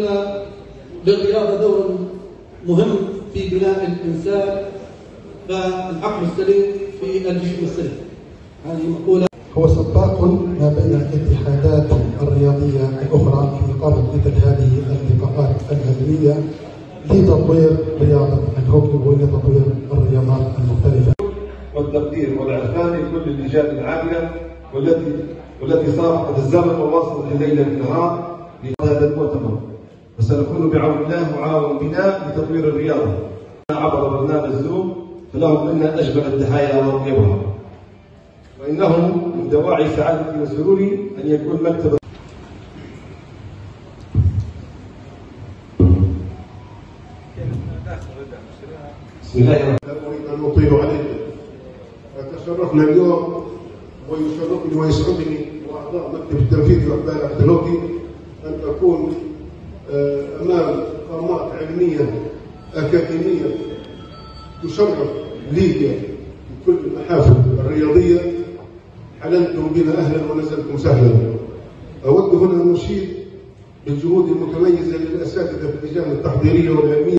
أن للرياضة دور مهم في بناء الإنسان فالعقل السليم في الجسم السليم. هذه مقولة. هو سباق ما بين الاتحادات الرياضية الأخرى في إقامة مثل هذه اللقاءات العلمية لتطوير رياضة الهوكي ولتطوير الرياضات المختلفة. والتقدير والعرفان لكل اللجان العاملة والتي صافحت الزمن وواصلت الليل بالنهار لهذا المؤتمر، وسنكون بعون الله معاون بنا لتطوير الرياضة عبر برنامج زوم، فلهم منا أجمل التحايا وأطيبها، وإنه من دواعي سعادتي وسروري أن يكون مكتب بسم الله الرحمن الرحيم. لا أريد أن أطيل عليكم، فتشرفنا اليوم ويشرفني ويسعدني وأعضاء مكتب التنفيذي وأحبال عبد الهوكي أن أكون أمام قامات علمية أكاديمية تشرف ليبيا في كل المحافل الرياضية. حللتم بنا أهلا ونزلتم سهلا. أود هنا أن أشيد بالجهود المتميزة للأساتذة في اللجان التحضيرية والعلمية.